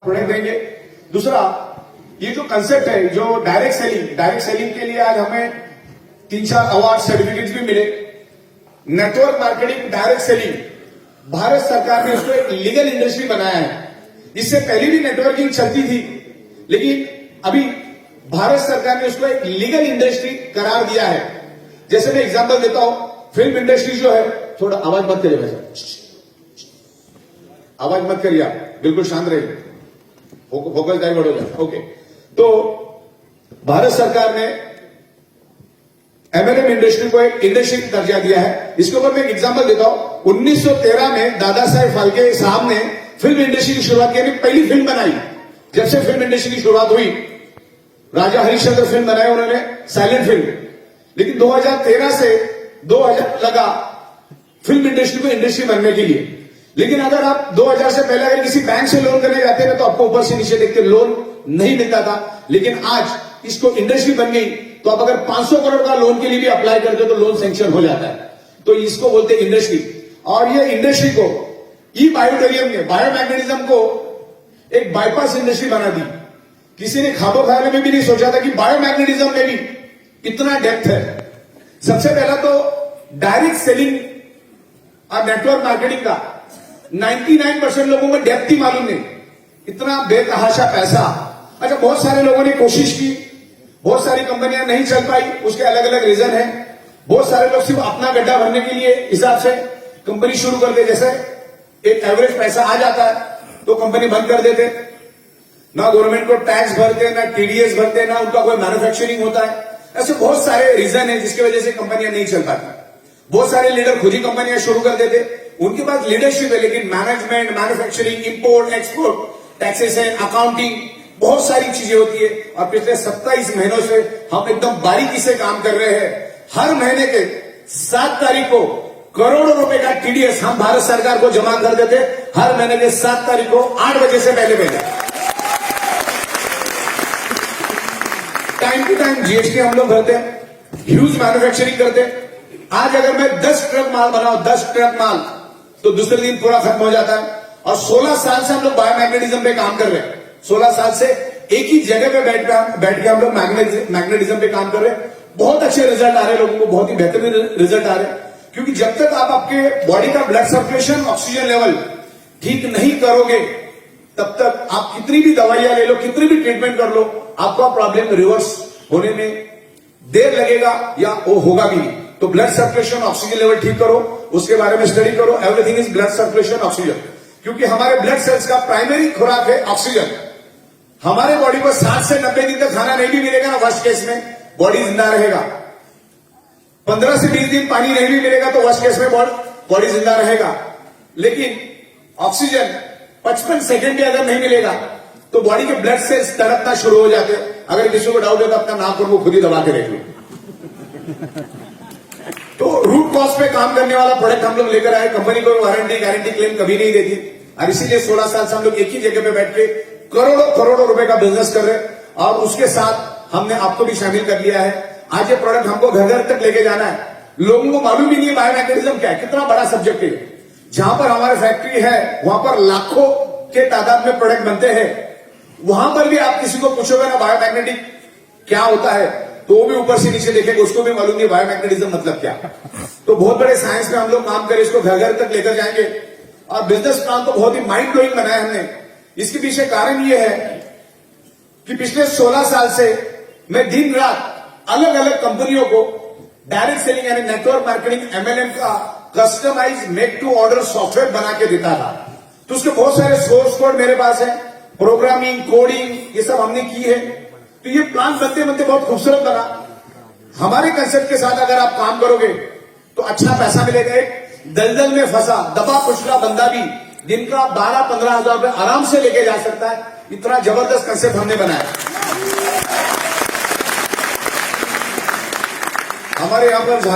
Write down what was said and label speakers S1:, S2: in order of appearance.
S1: Product देंगे। दूसरा, ये जो कंसेप्ट है, जो डायरेक्ट सेलिंग के लिए आज हमें 3-4 अवार्ड सर्टिफिकेट्स भी मिले। Network marketing, direct selling, Bharat सरकार ने उसको एक लीगल इंडस्ट्री बनाया है। इससे पहले भी नेटवर्किंग चलती थी, लेकिन अभी भारत सरकार ने उसको एक लीगल इंडस्ट्री करार दिया है। जैसे मैं एग्जांपल देता हूं, फिल्म इंडस्ट्री जो है, थोड़ा आवाज मत करिए भाई, आवाज मत करिए, आप बिल्कुल शांत रहिए, फोकस डाइवर्ट हो जाए। ओके, तो भारत सरकार ने एमएलएम इंडस्ट्री को एक इंडस्ट्री का दर्जा दिया है। इसके ऊपर मैं एक एग्जांपल देता हूं। 1913 में दादा साहेब फाल्के साहब ने फिल्म इंडस्ट्री की शुरुआत की, पहली फिल्म बनाई। जब से फिल्म इंडस्ट्री की शुरुआत हुई, राजा हरिश्चंद्र फिल्म बनाई उन्होंने, साइलेंट फिल्म। लेकिन 2013 से 2000 लगा फिल्म इंडस्ट्री को इंडस्ट्री बनने के लिए। लेकिन अगर आप 2000 से पहले अगर किसी बैंक से लोन करने जाते हैं तो आपको ऊपर से नीचे देखते लोन नहीं मिलता था। लेकिन आज इसको इंडस्ट्री बन गई, तो आप अगर 500 करोड़ का लोन के लिए भी अप्लाई करते हो तो लोन सैंक्शन हो जाता है। तो इसको बोलते हैं इंडस्ट्री। और ये इंडस्ट्री को ई बायोटेरियम ने, बायोमैग्नेटिज्म को एक बाईपास इंडस्ट्री बना दी। किसी ने खाबो ख्याल में भी नहीं सोचा था कि बायोमैग्नेटिज्म में भी इतना डेप्थ है। सबसे पहला तो डायरेक्ट सेलिंग और नेटवर्क मार्केटिंग का 99% लोगों को डेप्थ ही मालूम नहीं, इतना बेतहाशा पैसा। अच्छा, बहुत सारे लोगों ने कोशिश की, बहुत सारी कंपनियां नहीं चल पाई, उसके अलग अलग रीजन है। बहुत सारे लोग सिर्फ अपना गड्ढा भरने के लिए हिसाब से कंपनी शुरू कर दे। जैसे एक एवरेज पैसा आ जाता है तो कंपनी बंद कर देते, ना गवर्नमेंट को टैक्स भरते, ना टीडीएस भरते, ना उनका कोई मैन्युफैक्चरिंग होता है। ऐसे बहुत सारे रीजन है जिसकी वजह से कंपनियां नहीं चल पाती। बहुत सारे लीडर खुद ही कंपनियां शुरू कर देते, उनके पास लीडरशिप है लेकिन management, manufacturing, import, export, taxation, accounting, बहुत सारी चीजें होती है। और पिछले 27 महीनों से हम एकदम बारीकी से काम कर रहे हैं। हर महीने के 7 तारीख को करोड़ों रुपए का टीडीएस हम भारत सरकार को जमा कर देते, हर महीने के 7 तारीख को 8 बजे से पहले टाइम टू टाइम जीएसटी हम लोग भरते हैं, ह्यूज मैन्युफैक्चरिंग करते हैं। आज अगर मैं 10 ट्रक माल बनाऊं, 10 ट्रक माल, तो दूसरे दिन पूरा खत्म हो जाता है। और 16 साल से हम लोग बायोमैग्नेटिज्म पे काम कर रहे हैं। 16 साल से एक ही जगह पे बैठ के हम लोग मैग्नेटिज्म पे काम कर रहे हैं। बहुत अच्छे रिजल्ट आ रहे हैं, लोगों को बहुत ही बेहतरीन रिजल्ट आ रहे हैं। क्योंकि जब तक आप आपके बॉडी का ब्लड सर्कुलेशन, ऑक्सीजन लेवल ठीक नहीं करोगे, तब तक आप कितनी भी दवाइयां ले लो, कितनी भी ट्रीटमेंट कर लो, आपका प्रॉब्लम रिवर्स होने में देर लगेगा या वो होगा भी नहीं। तो ब्लड सर्कुलेशन, ऑक्सीजन लेवल ठीक करो, उसके बारे में स्टडी करो। Everything is blood circulation, oxygen. क्योंकि हमारे ब्लड सेल्स का प्राइमरी खुराक है ऑक्सीजन। हमारे बॉडी को 60 से 90 दिन तक खाना नहीं भी मिलेगा ना, वर्स्ट केस में बॉडी जिंदा रहेगा। 15 से 20 दिन पानी नहीं भी मिलेगा तो वर्स्ट केस में बॉडी जिंदा रहेगा। लेकिन ऑक्सीजन 55 सेकेंड भी अगर नहीं मिलेगा तो बॉडी के ब्लड सेल्स तड़पना शुरू हो जाते हैं। अगर किसी को डाउट है तो अपना नाक और वो खुद ही दबा के देख लो। तो रूट कॉज पे काम करने वाला प्रोडक्ट हम लोग लेकर आए। कंपनी को वारंटी, गारंटी, क्लेम कभी नहीं देती, और इसीलिए 16 साल से हम लोग एक ही जगह पे बैठ के करोड़ों रुपए का बिजनेस कर रहे हैं। और उसके साथ हमने आपको भी शामिल कर लिया है। आज ये प्रोडक्ट हमको घर घर तक लेके जाना है। लोगों को मालूम ही नहीं है बायोमैग्नेटिज्म क्या है, कितना बड़ा सब्जेक्ट है। जहां पर हमारी फैक्ट्री है वहां पर लाखों के तादाद में प्रोडक्ट बनते हैं। वहां पर भी आप किसी को पूछोगे ना बायोमैग्नेटिक क्या होता है, तो वो भी ऊपर से नीचे देखेगा, उसको भी मालूम नहीं बायोमैग्नेटिज्म मतलब क्या। तो बहुत बड़े साइंस में हम लोग काम करें, इसको घर घर तक लेकर जाएंगे। और बिजनेस प्लान तो बहुत ही माइंड ब्लोइंग बनाया हमने। इसके पीछे कारण ये है कि पिछले 16 साल से मैं दिन रात अलग अलग कंपनियों को डायरेक्ट सेलिंग यानी नेटवर्क मार्केटिंग, एमएलएम का customize make to order software बना के देता था। तो उसके बहुत सारे सोर्स कोड मेरे पास है, प्रोग्रामिंग, कोडिंग, ये सब हमने की है। तो ये प्लान बनते बनते बहुत खूबसूरत बना। हमारे कंसेप्ट के साथ अगर आप काम करोगे तो अच्छा पैसा मिलेगा। एक दलदल में फंसा, दबा कुचला बंदा भी दिन का 12-15 हजार रुपए आराम से लेके जा सकता है। इतना जबरदस्त कंसेप्ट हमने बनाया। हमारे यहां पर